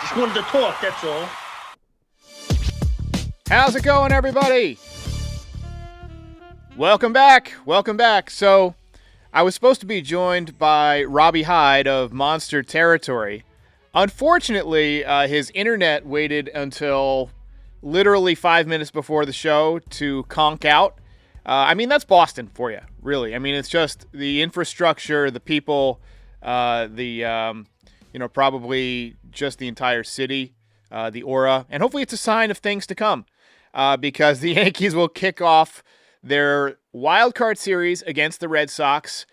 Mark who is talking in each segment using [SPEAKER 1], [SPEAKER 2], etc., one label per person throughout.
[SPEAKER 1] Just wanted to talk, that's all.
[SPEAKER 2] How's it going, everybody? Welcome back. So, I was supposed to be joined by Robbie Hyde of Monster Territory. Unfortunately, his internet waited until literally 5 minutes before the show to conk out. That's Boston for you, really. It's just the infrastructure, the people, probably just the entire city, the aura. And hopefully it's a sign of things to come, because the Yankees will kick off their wild card series against the Red Sox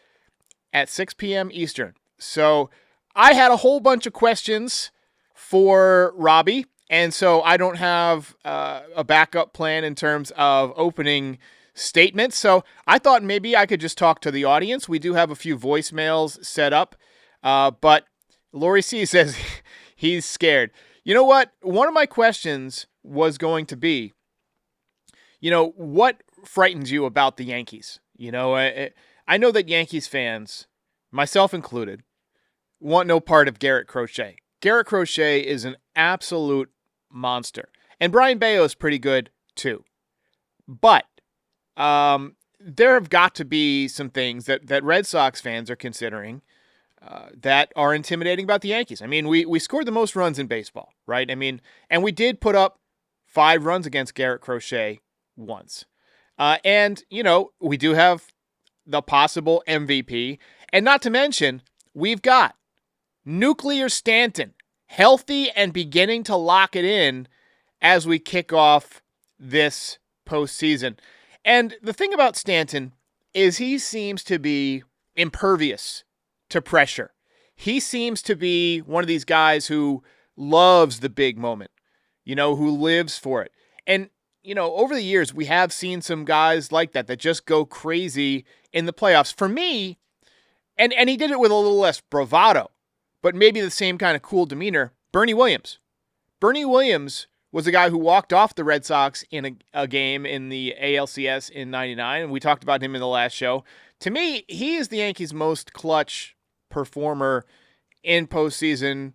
[SPEAKER 2] at 6 p.m. Eastern. So I had a whole bunch of questions for Robbie, and so I don't have a backup plan in terms of opening statements. So I thought maybe I could just talk to the audience. We do have a few voicemails set up, but Lori C says he's scared. You know what? One of my questions was going to be, what frightens you about the Yankees? I know that Yankees fans, myself included, want no part of Garrett Crochet. Garrett Crochet is an absolute monster. And Brian Bayo is pretty good too. But there have got to be some things that Red Sox fans are considering that are intimidating about the Yankees. We scored the most runs in baseball, right? And we did put up 5 runs against Garrett Crochet once. We do have the possible MVP. And not to mention, we've got Nuclear Stanton, healthy and beginning to lock it in as we kick off this postseason. And the thing about Stanton is he seems to be impervious to pressure. He seems to be one of these guys who loves the big moment, who lives for it. And over the years, we have seen some guys like that just go crazy in the playoffs. For me, and he did it with a little less bravado, but maybe the same kind of cool demeanor, Bernie Williams. Bernie Williams was a guy who walked off the Red Sox in a game in the ALCS in 99, and we talked about him in the last show. To me, he is the Yankees' most clutch performer in postseason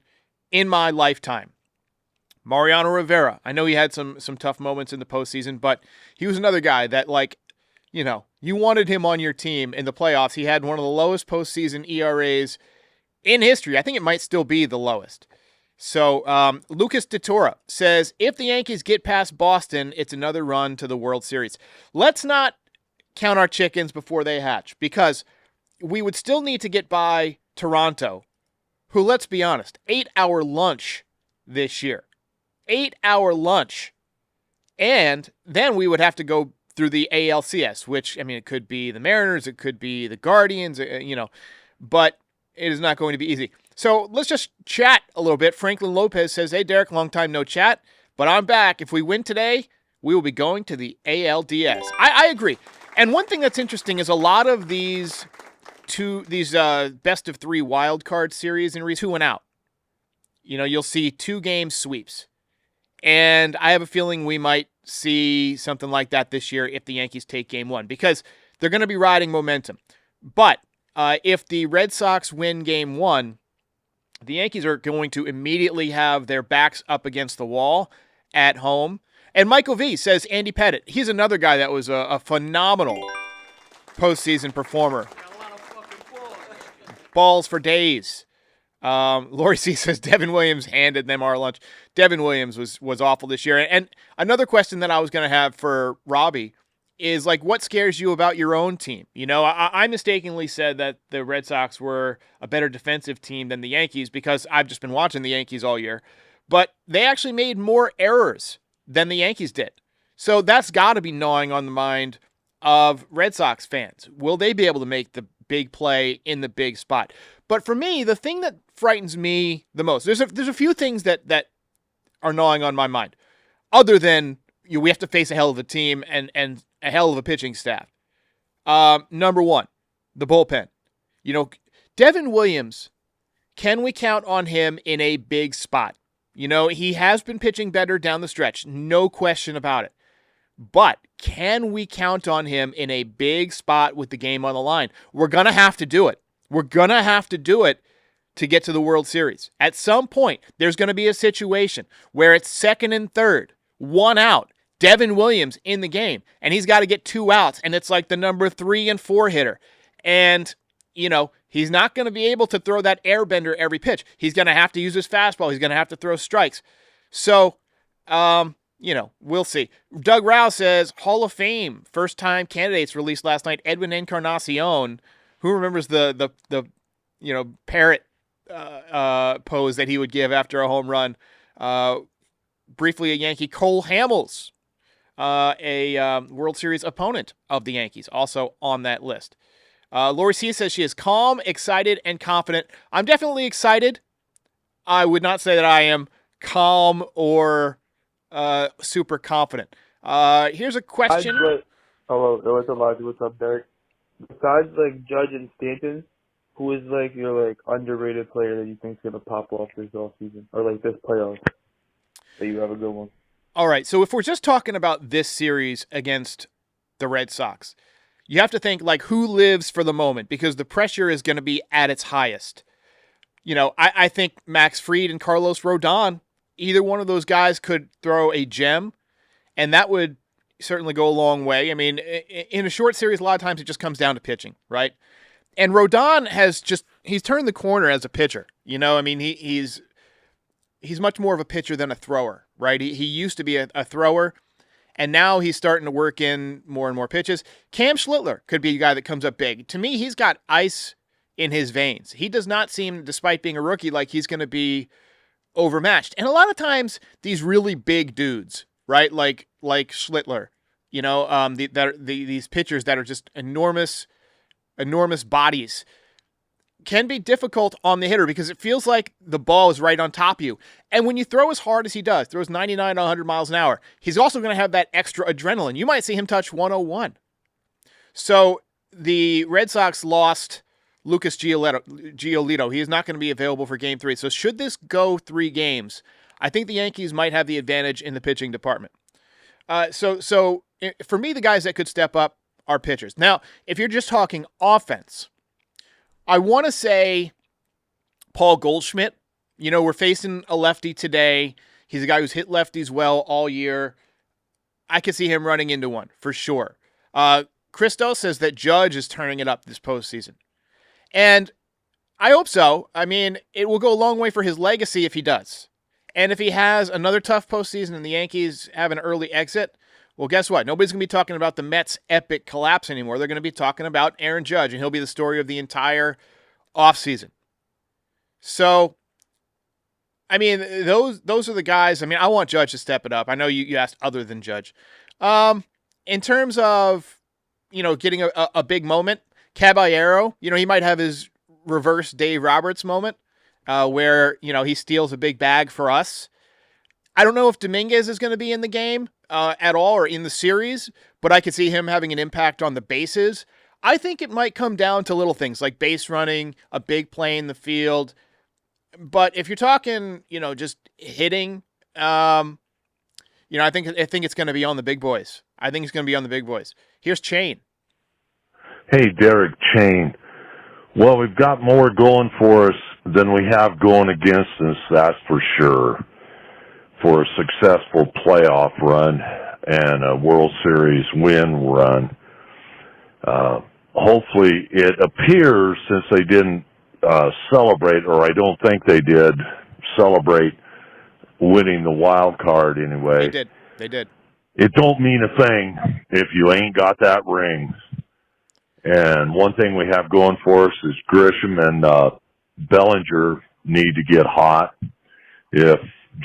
[SPEAKER 2] in my lifetime. Mariano Rivera, I know he had some tough moments in the postseason, but he was another guy that, you wanted him on your team in the playoffs. He had one of the lowest postseason ERAs in history. I think it might still be the lowest. So Lucas DeTora says, if the Yankees get past Boston, it's another run to the World Series. Let's not count our chickens before they hatch, because we would still need to get by Toronto, who, let's be honest, 8-hour lunch this year. 8-hour lunch. And then we would have to go through the ALCS, which, it could be the Mariners, it could be the Guardians, but it is not going to be easy. So let's just chat a little bit. Franklin Lopez says, hey, Derek, long time no chat, but I'm back. If we win today, we will be going to the ALDS. I agree. And one thing that's interesting is a lot of these best of 3 wild card series and 2 and out. You'll see 2-game sweeps. And I have a feeling we might see something like that this year if the Yankees take game 1, because they're going to be riding momentum. But if the Red Sox win game 1, the Yankees are going to immediately have their backs up against the wall at home. And Michael V says Andy Pettitte. He's another guy that was a phenomenal postseason performer. Balls for days. Lori C says Devin Williams handed them our lunch. Devin Williams was awful this year. And another question that I was going to have for Robbie is, what scares you about your own team? I mistakenly said that the Red Sox were a better defensive team than the Yankees because I've just been watching the Yankees all year. But they actually made more errors than the Yankees did. So that's got to be gnawing on the mind of Red Sox fans. Will they be able to make the big play in the big spot? But for me, the thing that frightens me the most, there's a few things that are gnawing on my mind, other than we have to face a hell of a team and a hell of a pitching staff. Number 1, the bullpen. Devin Williams, can we count on him in a big spot? He has been pitching better down the stretch, no question about it. But can we count on him in a big spot with the game on the line? We're going to have to do it. We're going to have to do it to get to the World Series. At some point, there's going to be a situation where it's second and third, one out, Devin Williams in the game, and he's got to get 2 outs, and it's like the number 3 and 4 hitter. And, he's not going to be able to throw that airbender every pitch. He's going to have to use his fastball. He's going to have to throw strikes. So, we'll see. Doug Rao says, Hall of Fame, first-time candidates released last night. Edwin Encarnacion, who remembers the parrot pose that he would give after a home run. Briefly a Yankee. Cole Hamels, a World Series opponent of the Yankees, also on that list. Lori C says she is calm, excited, and confident. I'm definitely excited. I would not say that I am calm or super confident. Here's a question.
[SPEAKER 1] Hello, what's up, Derek? Besides Judge and Stanton, who is your underrated player that you think is gonna pop off this offseason or this playoff that you have a good one?
[SPEAKER 2] All right, so if we're just talking about this series against the Red Sox, you have to think who lives for the moment, because the pressure is going to be at its highest. I think Max Fried and Carlos Rodon, either one of those guys could throw a gem, and that would certainly go a long way. I mean, in a short series, a lot of times it just comes down to pitching, right? And Rodon he's turned the corner as a pitcher. He's much more of a pitcher than a thrower, right? He used to be a thrower, and now he's starting to work in more and more pitches. Cam Schlittler could be a guy that comes up big. To me, he's got ice in his veins. He does not seem, despite being a rookie, like he's going to be overmatched. And a lot of times, these really big dudes, right, like Schlittler, these pitchers that are just enormous bodies, can be difficult on the hitter because it feels like the ball is right on top of you. And when you throw as hard as he does, throws 99 to 100 miles an hour, he's also going to have that extra adrenaline. You might see him touch 101. So the Red Sox lost Lucas Giolito. He is not going to be available for Game 3. So should this go 3 games, I think the Yankees might have the advantage in the pitching department. So for me, the guys that could step up are pitchers. Now, if you're just talking offense, I want to say Paul Goldschmidt. We're facing a lefty today. He's a guy who's hit lefties well all year. I could see him running into one for sure. Christo says that Judge is turning it up this postseason. And I hope so. I mean, it will go a long way for his legacy if he does. And if he has another tough postseason and the Yankees have an early exit, well, guess what? Nobody's going to be talking about the Mets' epic collapse anymore. They're going to be talking about Aaron Judge, and he'll be the story of the entire offseason. So, I mean, those are the guys. I mean, I want Judge to step it up. I know you asked other than Judge. In terms of, getting a big moment, Caballero, he might have his reverse Dave Roberts moment where, he steals a big bag for us. I don't know if Dominguez is going to be in the game at all or in the series, but I could see him having an impact on the bases. I think it might come down to little things like base running, a big play in the field. But if you're talking, just hitting, I think it's going to be on the big boys. I think it's going to be on the big boys. Here's Chain.
[SPEAKER 3] Hey, Derek, Chain. Well, we've got more going for us than we have going against us, that's for sure. For a successful playoff run and a World Series win run. Hopefully it appears, since they didn't celebrate, or I don't think they did celebrate winning the wild card anyway.
[SPEAKER 2] They did.
[SPEAKER 3] It don't mean a thing if you ain't got that ring. And one thing we have going for us is Grisham and Bellinger need to get hot. If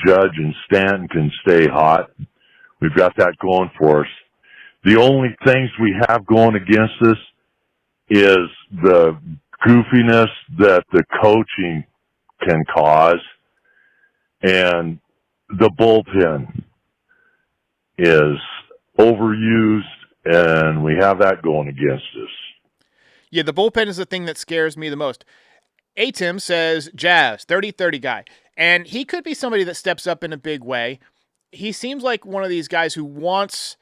[SPEAKER 3] Judge and Stanton can stay hot, we've got that going for us. The only things we have going against us is the goofiness that the coaching can cause, and the bullpen is overused, and we have that going against us.
[SPEAKER 2] Yeah, the bullpen is the thing that scares me the most. A-Tim says, Jazz, 30-30 guy. And he could be somebody that steps up in a big way. He seems like one of these guys who wants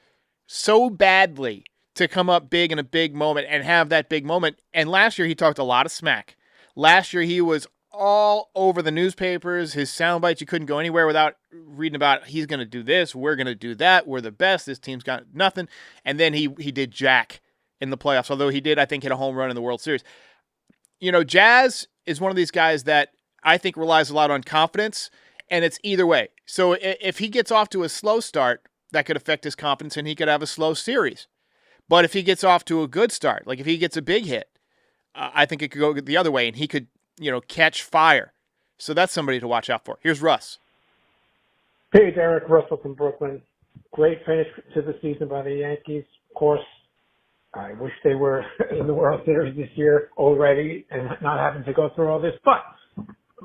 [SPEAKER 2] so badly to come up big in a big moment and have that big moment. And last year he talked a lot of smack. Last year he was all over the newspapers. His sound bites, you couldn't go anywhere without reading about he's going to do this, we're going to do that, we're the best, this team's got nothing. And then he did jack in the playoffs, although he did, I think, hit a home run in the World Series. Jazz is one of these guys that I think relies a lot on confidence, and it's either way. So if he gets off to a slow start, that could affect his confidence, and he could have a slow series. But if he gets off to a good start, like if he gets a big hit, I think it could go the other way, and he could, catch fire. So that's somebody to watch out for. Here's Russ.
[SPEAKER 4] Hey, Derek, Russell from Brooklyn. Great finish to the season by the Yankees. Of course, I wish they were in the World Series this year already and not having to go through all this. But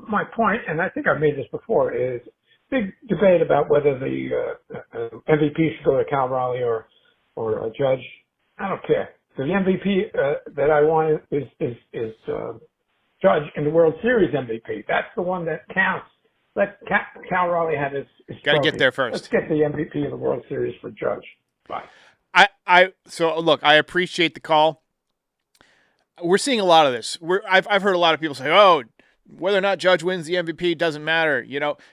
[SPEAKER 4] my point, and I think I've made this before, is big debate about whether the MVP should go to Cal Raleigh or a Judge. I don't care. So the MVP that I want is Judge in the World Series MVP. That's the one that counts. Let Cal Raleigh have his
[SPEAKER 2] Got to
[SPEAKER 4] trophy.
[SPEAKER 2] get there first.
[SPEAKER 4] Let's get the MVP of the World Series for Judge. Bye.
[SPEAKER 2] So look, I appreciate the call. We're seeing a lot of this. I've heard a lot of people say, "Oh, whether or not Judge wins the MVP doesn't matter,"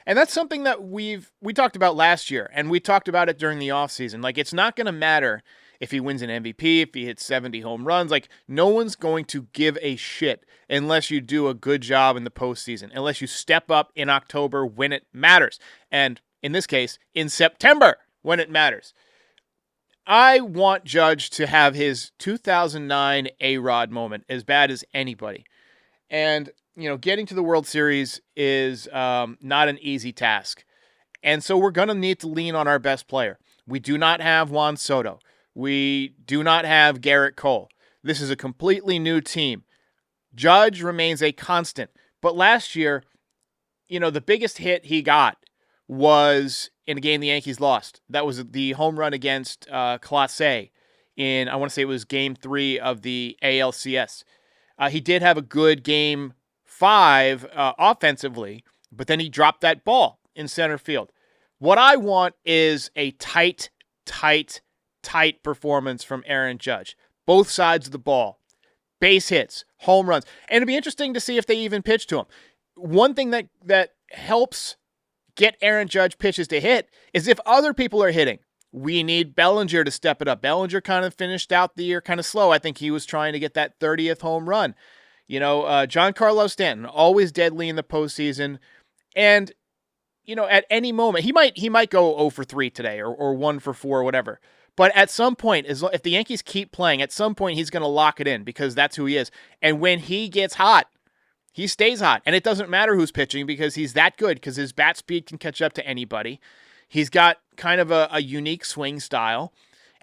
[SPEAKER 2] and that's something that we talked about last year, and we talked about it during the offseason. Like, it's not going to matter if he wins an MVP, if he hits 70 home runs. Like, no one's going to give a shit unless you do a good job in the postseason, unless you step up in October when it matters, and in this case, in September when it matters. I want Judge to have his 2009 A-Rod moment, as bad as anybody. And, getting to the World Series is not an easy task. And so we're going to need to lean on our best player. We do not have Juan Soto. We do not have Garrett Cole. This is a completely new team. Judge remains a constant. But last year, the biggest hit he got was in a game the Yankees lost. That was the home run against Clase in, I want to say it was Game 3 of the ALCS. He did have a good Game 5 offensively, but then he dropped that ball in center field. What I want is a tight performance from Aaron Judge. Both sides of the ball. Base hits, home runs. And it'd be interesting to see if they even pitch to him. One thing that helps get Aaron Judge pitches to hit is if other people are hitting. We need Bellinger to step it up. Bellinger kind of finished out the year kind of slow. I think he was trying to get that 30th home run. Giancarlo Stanton, always deadly in the postseason. And, at any moment, he might go 0 for 3 today or 1 for 4 or whatever. But at some point, if the Yankees keep playing, at some point he's going to lock it in because that's who he is. And when he gets hot, he stays hot, and it doesn't matter who's pitching because he's that good because his bat speed can catch up to anybody. He's got kind of a unique swing style,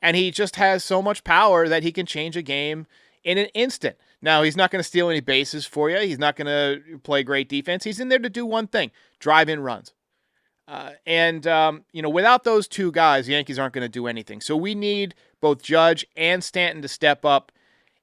[SPEAKER 2] and he just has so much power that he can change a game in an instant. Now, he's not going to steal any bases for you. He's not going to play great defense. He's in there to do one thing, drive in runs. Without those two guys, the Yankees aren't going to do anything. So we need both Judge and Stanton to step up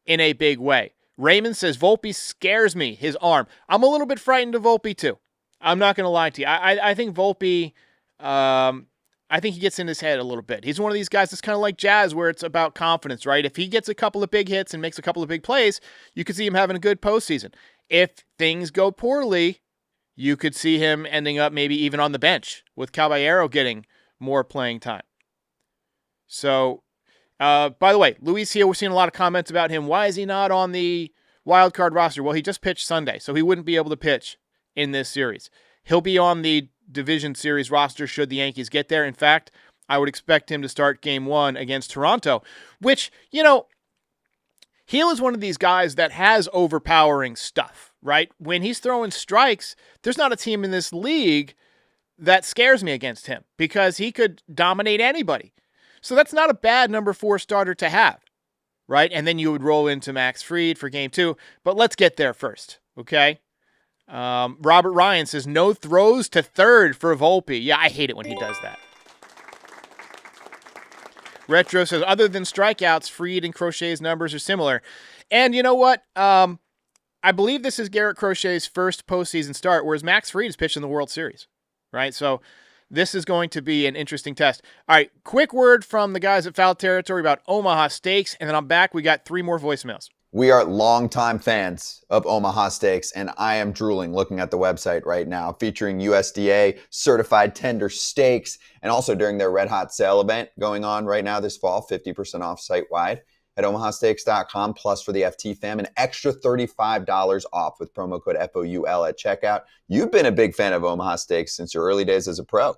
[SPEAKER 2] in a big way. Raymond says, Volpe scares me, his arm. I'm a little bit frightened of Volpe, too. I'm not going to lie to you. I think Volpe, I think he gets in his head a little bit. He's one of these guys that's kind of like Jazz, where it's about confidence, right? If he gets a couple of big hits and makes a couple of big plays, you could see him having a good postseason. If things go poorly, you could see him ending up maybe even on the bench with Caballero getting more playing time. So, by the way, Luis here, we're seeing a lot of comments about him. Why is he not on the wild card roster? Well, he just pitched Sunday, so he wouldn't be able to pitch in this series. He'll be on the division series roster should the Yankees get there. In fact, I would expect him to start Game 1 against Toronto, which, Heel is one of these guys that has overpowering stuff, right? When he's throwing strikes, there's not a team in this league that scares me against him because he could dominate anybody. So that's not a bad number 4 starter to have, right? And then you would roll into Max Fried for Game 2. But let's get there first, okay? Robert Ryan says, no throws to third for Volpe. Yeah, I hate it when he does that. Retro says, other than strikeouts, Fried and Crochet's numbers are similar. And you know what? I believe this is Garrett Crochet's first postseason start, whereas Max Fried is pitching the World Series, right? So this is going to be an interesting test. All right, quick word from the guys at Foul Territory about Omaha Steaks, and then I'm back. We got 3 more voicemails.
[SPEAKER 5] We are longtime fans of Omaha Steaks, and I am drooling looking at the website right now, featuring USDA certified tender steaks, and also during their Red Hot Sale event going on right now this fall, 50% off site-wide at omahasteaks.com. Plus, for the FT fam, an extra $35 off with promo code FOUL at checkout. You've been a big fan of Omaha Steaks since your early days as a pro.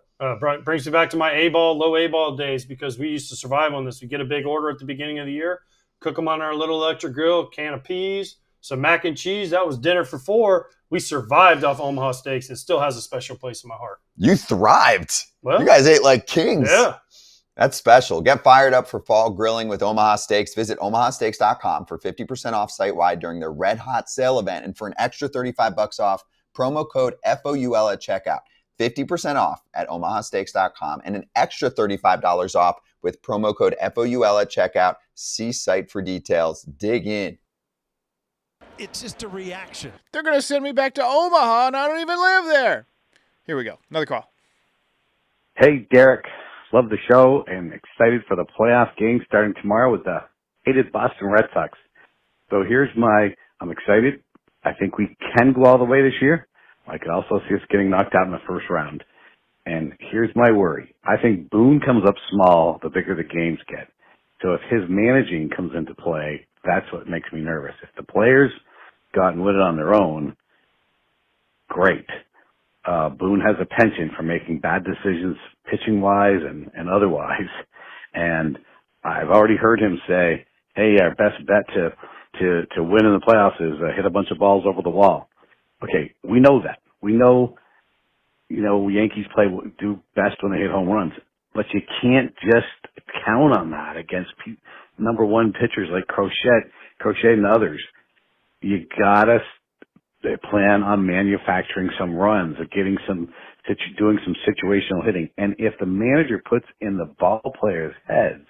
[SPEAKER 6] Brings me back to my low A-ball days, because we used to survive on this. We get a big order at the beginning of the year, cook them on our little electric grill, can of peas, some mac and cheese. That was dinner for 4. We survived off Omaha Steaks. It still has a special place in my heart.
[SPEAKER 5] You thrived.
[SPEAKER 6] Well,
[SPEAKER 5] you guys ate like kings.
[SPEAKER 6] Yeah.
[SPEAKER 5] That's special. Get fired up for fall grilling with Omaha Steaks. Visit omahasteaks.com for 50% off site-wide during their Red Hot Sale event. And for an extra $35 off, promo code FOUL at checkout. 50% off at omahasteaks.com and an extra $35 off with promo code FOUL at checkout. See site for details. Dig in.
[SPEAKER 7] It's just a reaction.
[SPEAKER 2] They're going to send me back to Omaha, and I don't even live there. Here we go. Another call.
[SPEAKER 8] Hey, Derek. Love the show and excited for the playoff game starting tomorrow with the hated Boston Red Sox. So I'm excited. I think we can go all the way this year. I could also see us getting knocked out in the first round. And here's my worry. I think Boone comes up small the bigger the games get. So if his managing comes into play, that's what makes me nervous. If the players got and win it on their own, great. Boone has a penchant for making bad decisions pitching-wise and otherwise. And I've already heard him say, hey, our best bet to win in the playoffs is hit a bunch of balls over the wall. Okay, we know that. We know, Yankees do best when they hit home runs. But you can't just count on that against number one pitchers like Crochet and others. You gotta plan on manufacturing some runs, or doing some situational hitting. And if the manager puts in the ball players' heads,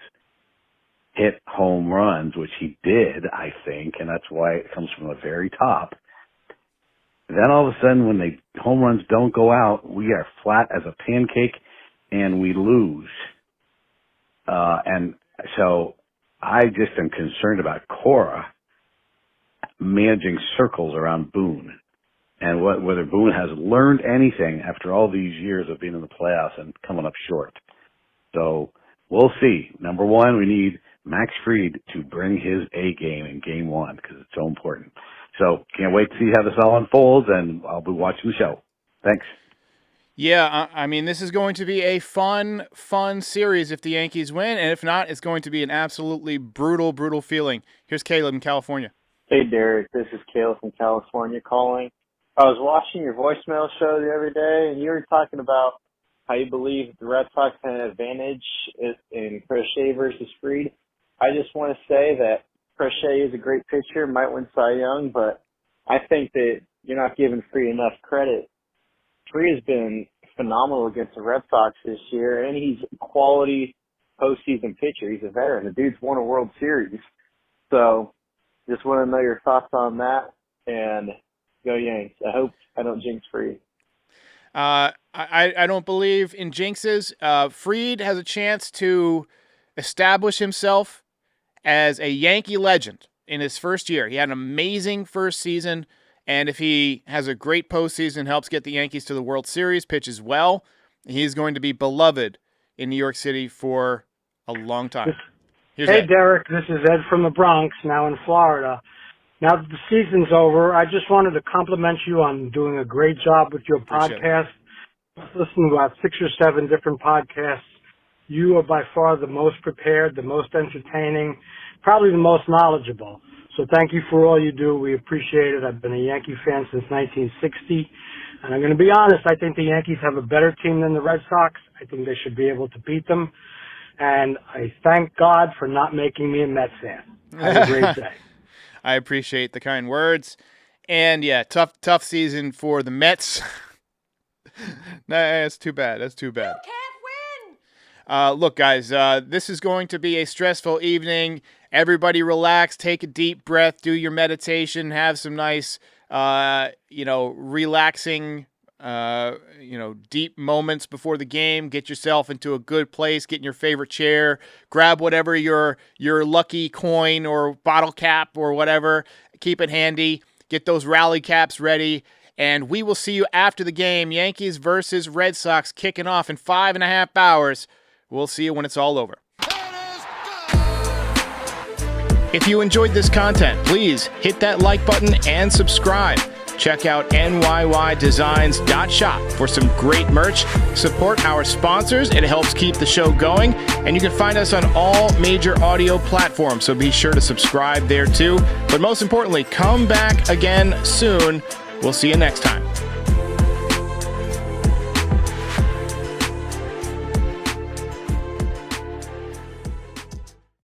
[SPEAKER 8] hit home runs, which he did, I think, and that's why it comes from the very top, then all of a sudden when the home runs don't go out, we are flat as a pancake and we lose. And so I just am concerned about Cora managing circles around Boone, and whether Boone has learned anything after all these years of being in the playoffs and coming up short. So we'll see. Number one, we need Max Fried to bring his A game in game 1 because it's so important. So can't wait to see how this all unfolds, and I'll be watching the show. Thanks.
[SPEAKER 2] Yeah, I mean, this is going to be a fun series if the Yankees win, and if not, it's going to be an absolutely brutal feeling. Here's Caleb in California.
[SPEAKER 9] Hey, Derek. This is Caleb from California calling. I was watching your voicemail show the other day, and you were talking about how you believe the Red Sox had an advantage in Crochet versus Fried. I just want to say that Crochet is a great pitcher, might win Cy Young, but I think that you're not giving Fried enough credit. Fried has been phenomenal against the Red Sox this year, and he's a quality postseason pitcher. He's a veteran. The dude's won a World Series. So just want to know your thoughts on that, and go Yanks. I hope I don't jinx Fried.
[SPEAKER 2] I don't believe in jinxes. Fried has a chance to establish himself as a Yankee legend in his first year. He had an amazing first season, and if he has a great postseason, helps get the Yankees to the World Series, pitches well, he's going to be beloved in New York City for a long time. Here's
[SPEAKER 4] Hey,
[SPEAKER 2] Ed.
[SPEAKER 4] Derek, this is Ed from the Bronx, now in Florida. Now that the season's over, I just wanted to compliment you on doing a great job with your podcast. Listening to about 6 or 7 different podcasts. You are by far the most prepared, the most entertaining, probably the most knowledgeable. So thank you for all you do. We appreciate it. I've been a Yankee fan since 1960. And I'm going to be honest, I think the Yankees have a better team than the Red Sox. I think they should be able to beat them. And I thank God for not making me a Mets fan. Have a great day.
[SPEAKER 2] I appreciate the kind words. And yeah, tough season for the Mets. That's too bad. That's too bad.
[SPEAKER 10] You can't win.
[SPEAKER 2] Look, guys, this is going to be a stressful evening. Everybody relax, take a deep breath, do your meditation, have some nice, relaxing deep moments before the game. Get yourself into a good place, get in your favorite chair, grab whatever your lucky coin or bottle cap or whatever, keep it handy, get those rally caps ready, and we will see you after the game. Yankees versus Red Sox kicking off in 5.5 hours. We'll see you when it's all over. If you enjoyed this content, please hit that like button and subscribe. Check out NYYDesigns.shop for some great merch. Support our sponsors. It helps keep the show going. And you can find us on all major audio platforms, so be sure to subscribe there too. But most importantly, come back again soon. We'll see you next time.